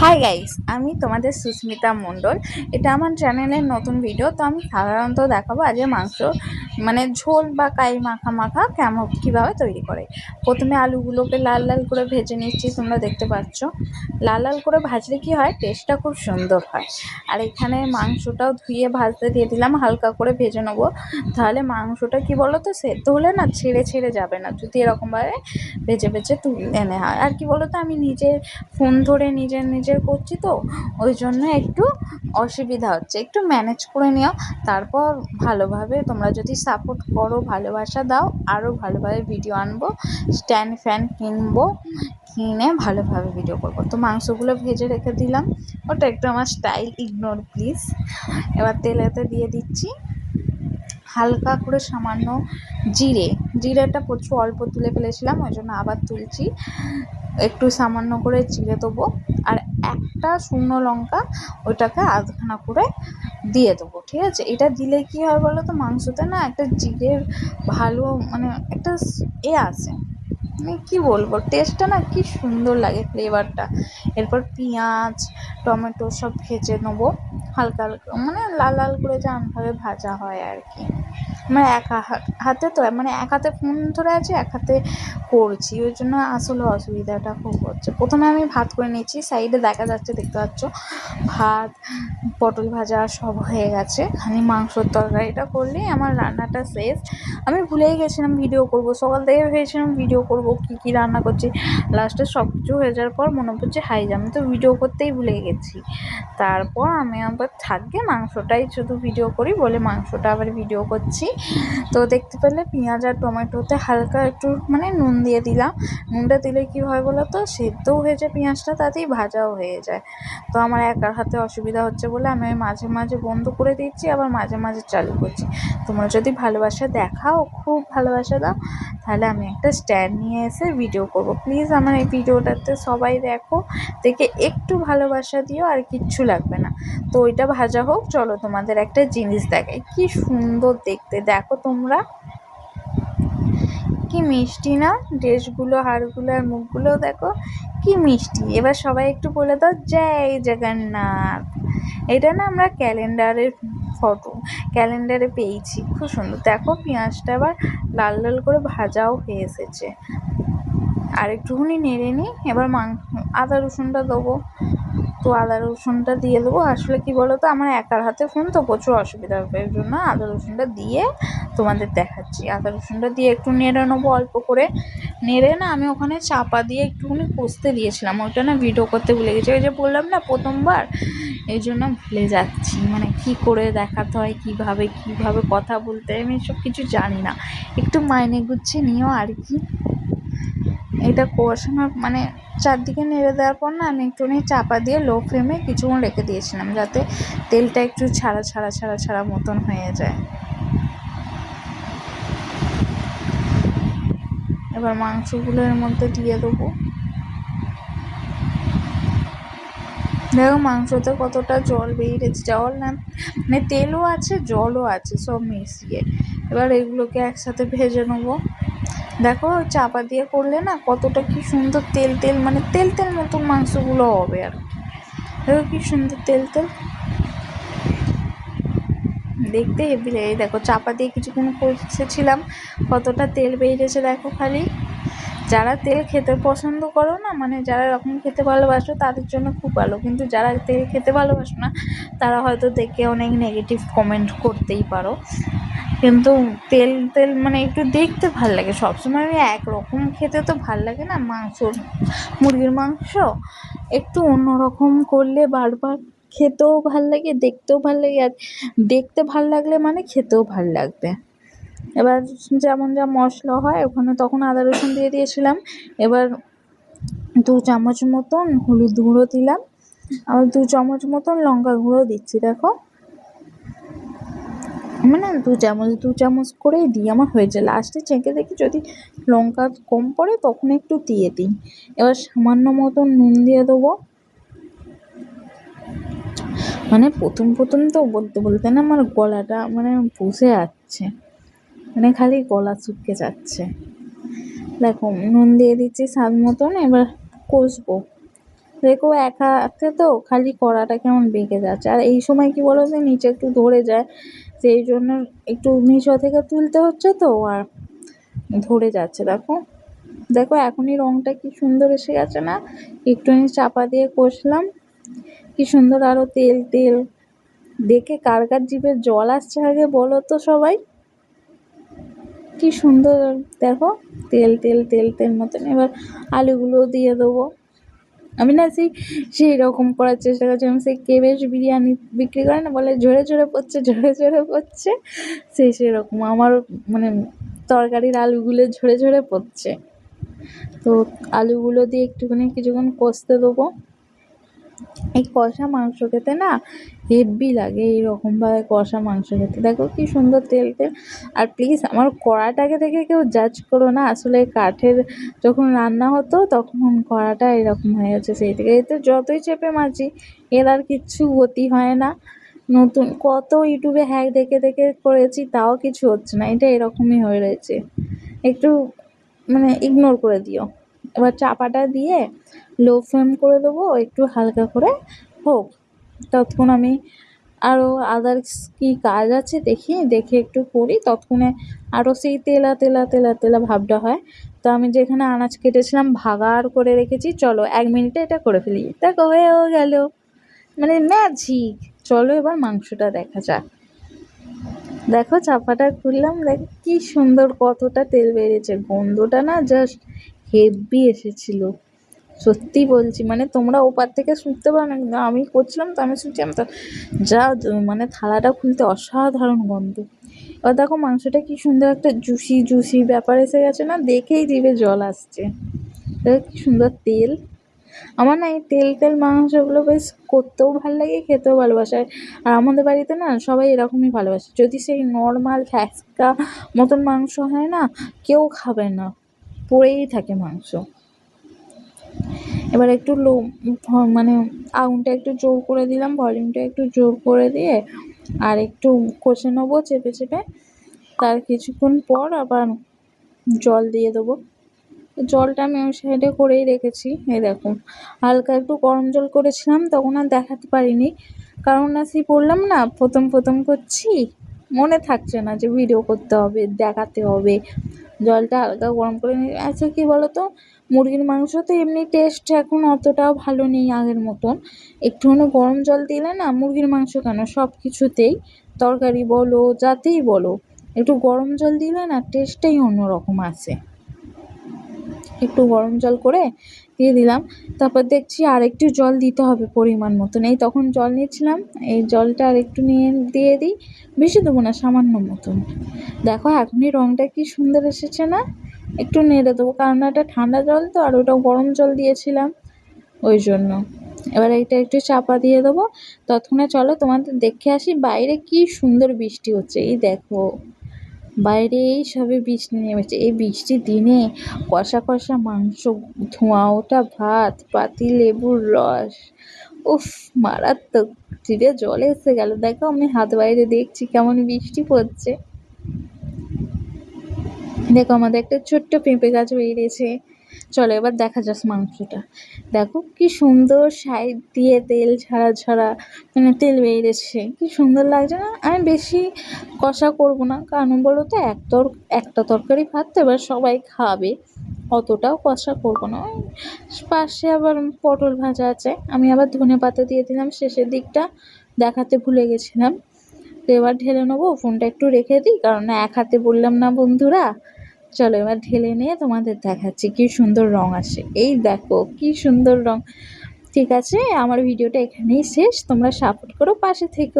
Hi guys, আমি তোমাদের সুস্মিতা মণ্ডল। এটা আমার চ্যানেলের নতুন ভিডিও। তো আমি সাধারণত দেখাবো আজকে মাংস ঝোল বা কাই মাখা মাখা কেমন কীভাবে তৈরি করে। প্রথমে আলুগুলোকে লাল লাল করে ভেজে নিচ্ছি, তোমরা দেখতে পাচ্ছ। লাল লাল করে ভাজলে কি হয়, টেস্টটা খুব সুন্দর হয়। আর এখানে মাংসটাও ধুয়ে ভাজতে দিয়ে দিলাম, হালকা করে ভেজে নেবো। তাহলে মাংসটা কি বলো তো, সেদ্ধ হলে না ছেড়ে ছেড়ে যাবে না, যদি এরকমভাবে ভেজে ভেজে তুলে এনে হয়। আর কি বলো তো, আমি নিজের ফোন ধরে নিজের করছি, তো ওই জন্য একটু অসুবিধা হচ্ছে। একটু ম্যানেজ করে নিও। তারপর ভালোভাবে তোমরা যদি সাপোর্ট করো, ভালোবাসা দাও, আরও ভালোভাবে ভিডিও আনবো। স্ট্যান্ড ফ্যান কিনবো, কিনে ভালোভাবে ভিডিও করবো। তো মাংসগুলো ভেজে রেখে দিলাম, ওটা একটু আমার স্টাইল, ইগনোর প্লিজ। এবার তেলেতে দিয়ে দিচ্ছি হালকা করে সামান্য জিরেটা প্রচুর অল্প তুলে ফেলেছিলাম, ওই জন্য আবার তুলছি। একটু সামান্য করে জিরে দেবো, আর একটা শুকনো লঙ্কা ওইটাকে আধখানা করে দিয়ে দেবো, ঠিক আছে? এটা দিলে কি হয় বলো তো, মাংসতে না একটা জিরের ভালো একটা আসে, কি বলবো, টেস্টটা না কি সুন্দর লাগে, ফ্লেভারটা। এরপর পেঁয়াজ টমেটো সব ভেজে নেবো হালকা হালকা, লাল লাল করে যেমনভাবে ভাজা হয় আর কি। এক হাতে তো এক হাতে ফোন ধরে আছে, এক হাতে করছি, ওই জন্য আসলে অসুবিধাটা খুব হচ্ছে। প্রথমে আমি ভাত করে নিচ্ছি, সাইডে দেখা যাচ্ছে, দেখতে পাচ্ছ, ভাত পটল ভাজা সব হয়ে গেছে। আমি মাংসর তরকারিটা করলেই আমার রান্নাটা শেষ। আমি ভুলেই গেছিলাম ভিডিও করব, সকাল থেকে ভেবেছিলাম ভিডিও করব, কী রান্না করছি। লাস্টে সব কিছু হয়ে যাওয়ার পর মনে পড়ছে আমি তো ভিডিও করতেই ভুলে গেছি। তারপর আমি আবার থাকবে মাংসটাই শুধু ভিডিও করি বলে মাংসটা আবার ভিডিও করছি। তো দেখতে পেলে পেঁয়াজ আর টমেটোতে হালকা একটু নুন দিয়ে দিলাম। নুনটা দিলে কি হয় বলো তো, সেদ্ধও হয়ে যায় পেঁয়াজটা, তাতেই ভাজাও হয়ে যায়। তো আমার একার হাতে অসুবিধা হচ্ছে বলে আমি মাঝে মাঝে বন্ধ করে দিচ্ছি, আবার মাঝে মাঝে চালু করছি। তোমরা যদি ভালোবাসা দেখাও, খুব ভালোবাসা দাও, তাহলে আমি একটা স্ট্যান্ড নিয়ে এসে ভিডিও করব। প্লিজ আমার এই ভিডিওটাতে সবাই দেখো, দেখে একটু ভালোবাসা দিও, আর কিচ্ছু লাগবে না। তো ওইটা ভাজা হোক, চলো তোমাদের একটা জিনিস দেখাই, কি সুন্দর দেখতে, দেখো তোমরা, কি মিষ্টি না ড্রেসগুলো, হাড়গুলো আর মুখগুলোও দেখো কি মিষ্টি। এবার সবাই একটু বলে দাও জয় জগন্নাথ। এটা না আমরা ক্যালেন্ডারের ফটো, ক্যালেন্ডারে পেয়েছি, খুব সুন্দর। দেখো পেঁয়াজটা আবার লাল লাল করে ভাজাও হয়ে এসেছে। আর একটুখানি নেড়ে নিই। এবার আদা রসুনটা দেবো। তো আদা রসুনটা দিয়ে দেবো। আসলে কি বলো তো, আমার একার হাতে ফোন তো প্রচুর অসুবিধা হবে, এর জন্য আদা রসুনটা দিয়ে তোমাদের দেখাচ্ছি। আদা রসুনটা দিয়ে একটু নেড়ে নেবো, অল্প করে নেড়ে না আমি ওখানে চাপা দিয়ে একটুখানি কষতে দিয়েছিলাম, ওইটা না ভিডিও করতে ভুলে গেছি। ওই যে বললাম না প্রথমবার, এই জন্য ভুলে যাচ্ছি, কি করে দেখাতে হয়, কীভাবে কথা বলতে হয়, আমি এসব কিছু জানি না। একটু মাইনে গুছিয়ে নিও আর কি। এটা কষানোর চারদিকে নেড়ে দেওয়ার পর না আমি একটুখানি চাপা দিয়ে লো ফ্লেমে কিছুক্ষণ রেখে দিয়েছিলাম, যাতে তেলটা একটু ছাড়া মতন হয়ে যায়। এবার মাংসগুলো এর মধ্যে দিয়ে দেবো। দেখো মাংসতে কতটা জল বেরিয়েছে, জল না তেলও আছে জলও আছে, সব মিশিয়ে। এবার এগুলোকে একসাথে ভেজে নেবো। দেখো চাপা দিয়ে করলে না কতটা কি সুন্দর তেল তেল তেল তেল মতন মাংসগুলো হবে আর কি। দেখো কি সুন্দর তেল তেল, দেখতে হেভি লাগে। দেখো চাপা দিয়ে কিছুক্ষণ কষেছিলাম, কতটা তেল বেরিয়েছে দেখো। খালি যারা তেল খেতে পছন্দ করো না, যারা এরকম খেতে ভালোবাসো, তাদের জন্য খুব ভালো। কিন্তু যারা তেল খেতে ভালোবাসো না, তারা হয়তো দেখে অনেক নেগেটিভ কমেন্ট করতেই পারো। কিন্তু তেল তেল একটু দেখতে ভাল লাগে। সবসময় আমি একরকম খেতে তো ভাল লাগে না। মুরগির মাংস একটু অন্যরকম করলে বারবার খেতেও ভাল লাগে, দেখতেও ভাল লাগে। আর দেখতে ভাল লাগলে খেতেও ভাল লাগবে। এবার যেমন যা মশলা হয় ওখানে তখন আদা রসুন দিয়ে দিয়েছিলাম। এবার 2 চামচ মতন হলুদ গুঁড়ো দিলাম, আবার 2 চামচ মতন লঙ্কা গুঁড়ো দিচ্ছি। দেখো 2 চামচ করেই দিই, আমার হয়েছে। লাস্টে চেখে দেখি যদি লঙ্কা কম পড়ে তখন একটু দিয়ে দিই। এবার সামান্য মতন নুন দিয়ে দেবো। প্রথম তো বলতে বলতে না আমার গলাটা বসে যাচ্ছে, খালি গলা শুকিয়ে যাচ্ছে। দেখো নুন দিয়ে দিচ্ছি স্বাদ মতন। এবার কষবো, দেখো একা হাতে তো খালি কড়াটা কেমন বেঁকে যাচ্ছে, আর এই সময় কি বলো তো নিচে একটু ধরে যায়, সেই জন্য একটু নিচ থেকে তুলতে হচ্ছে তো, আর ধরে যাচ্ছে। দেখো দেখো এখনই রংটা কি সুন্দর এসে গেছে না, একটুখানি চাপা দিয়ে কষলাম, কি সুন্দর আরো তেল তেল। দেখে কার কার জিভে জল আসছে আগে বলো তো সবাই, কি সুন্দর। দেখো তেল তেল তেল তেল মতন। এবার আলুগুলো দিয়ে দেবো। আমি না সেই রকম করার চেষ্টা করছি, আমি সেই কেবেশ বিরিয়ানি বিক্রি করে না, বলে ঝরে ঝরে পড়ছে ঝরে ঝরে পড়ছে, সেরকম আমার মানে তরকারির আলুগুলো ঝরে ঝরে পড়ছে। তো আলুগুলো দিয়ে একটুখানি কিছুক্ষণ কষতে দেবো। এই কষা মাংস খেতে না হেব্বি লাগে, এইরকমভাবে কষা মাংস খেতে। দেখো কি সুন্দর তেল তেল। আর প্লিজ আমার কড়াটাকে দেখে কেউ জাজ করো না, আসলে কাঠের যখন রান্না হতো তখন কড়াটা এরকম হয়ে গেছে সেই থেকে। এতে যতই চেপে মাজি এর আর কিচ্ছু গতি হয় না। নতুন কত ইউটিউবে হ্যাক দেখে দেখে করেছি, তাও কিছু হচ্ছে না, এটা এরকমই হয়ে রয়েছে। একটু মানে ইগনোর করে দিও। এবার চাপাটা দিয়ে লো ফ্লেম করে দেবো, একটু হালকা করে হোক। ততক্ষণ আমি আরও আদার্স কী কাজ আছে দেখে একটু করি, ততক্ষণে আরও সেই তেলা তেলা তেলা তেলা ভাবটা হয়। তো আমি যেখানে আনাজ কেটেছিলাম ভাগাড় করে রেখেছি, চলো 1 মিনিটে এটা করে ফেলি। দেখো হয়েও গেল, মানে ম্যাজিক। চলো এবার মাংসটা দেখা যাক। দেখো চাপাটা খুললাম, দেখো কি সুন্দর কতটা তেল বেরিয়েছে, গন্ধটা না জাস্ট হেব্বি এসেছিল। সত্যি বলছি, মানে তোমরা ওপার থেকে শুনতে পারো না, কিন্তু আমি করছিলাম তো, আমি শুনছি, আমি তো যা মানে থালাটা খুলতে অসাধারণ গন্ধ। এবার দেখো মাংসটা কি সুন্দর একটা জুসি জুসি ব্যাপার এসে গেছে না, দেখেই জিভে জল আসছে। দেখো কি সুন্দর তেল। আমার না এই তেল তেল মাংসগুলো বেশ করতেও ভালো লাগে, খেতেও ভালোবাসে। আর আমাদের বাড়িতে না সবাই এরকমই ভালোবাসে। যদি সেই নর্মাল ফ্যাসকা মতন মাংস হয় না, কেউ খাবে না, পড়েই থাকে মাংস। এবার একটু লো মানে আগুনটা একটু জোর করে দিলাম, ভলিউমটা একটু জোর করে দিয়ে আর একটু কষে নেবো চেপে চেপে। তার কিছুক্ষণ পর আবার জল দিয়ে দেবো। জলটা আমি ওই সাইডে করেই রেখেছি। এই দেখো হালকা একটু গরম জল করেছিলাম, তখন আর দেখাতে পারিনি, কারণ বললাম না প্রথম করছি, মনে থাকছে না যে ভিডিও করতে হবে, দেখাতে হবে। জলটা হালকা গরম করে নিই। আচ্ছা কী বলো তো, মুরগির মাংস তো এমনি টেস্ট এখন অতটাও ভালো নেই আগের মতন। একটুখানি গরম জল দিলে না, মুরগির মাংস কেন সব কিছুতেই, তরকারি বলো যাতেই বলো, একটু গরম জল দিলে না টেস্টটাই অন্যরকম আসে। একটু গরম জল করে দিয়ে দিলাম। তারপর দেখছি আরেকটু জল দিতে হবে পরিমাণ মতন, এই তখন জল নিচ্ছিলাম, এই জলটা আর একটু নিয়ে দিয়ে দিই, বেশি দেবো না, সামান্য মতন। দেখো এখনই রঙটা কি সুন্দর এসেছে না, একটু নেড়ে দেবো, কারণ এটা ঠান্ডা জল তো, আর ওটা গরম জল দিয়েছিলাম ওই জন্য। এবার এটা একটু চাপা দিয়ে দেবো, ততক্ষণে চলো তোমাদের দেখে আসি বাইরে কি সুন্দর বৃষ্টি হচ্ছে। এই দেখো বাইরে এই সবে বৃষ্টি নেমেছে, এই বৃষ্টির দিনে কষা কষা মাংস, ধোঁয়া ওঠা ভাত, পাতি লেবুর রস, উফ মারাত্মক, জিভে জল এসে গেল। দেখো আমি হাত বাইরে দেখছি কেমন বৃষ্টি পড়ছে। দেখো আমাদের একটা ছোট্ট পেঁপে গাছ বেরিয়েছে। চলো এবার দেখা যাক মাংসটা। দেখো কি সুন্দর সাইড দিয়ে তেল ছাড়া ছাড়া, মানে তেল বেরিয়েছে, কি সুন্দর লাগছে না। আমি বেশি কষা করব না, কারণ বলো তো একটা তরকারি ভাত তো, এবার সবাই খাবে, অতটাও কষা করব না। ওই পাশে আবার পটল ভাজা আছে, আমি আবার ধনেপাতা দিয়ে দিলাম শেষের দিকটা, দেখাতে ভুলে গেছিলাম। তো এবার ঢেলে নেবো, ফোনটা একটু রেখে দিই, কারণ এক হাতে বললাম না বন্ধুরা। চলো এবার ঢেলে নিয়ে তোমাদের দেখাচ্ছি কি সুন্দর রং আসে। এই দেখো কি সুন্দর রং। ঠিক আছে, আমার ভিডিওটা এখানেই শেষ, তোমরা সাপোর্ট করো, পাশে থেকো।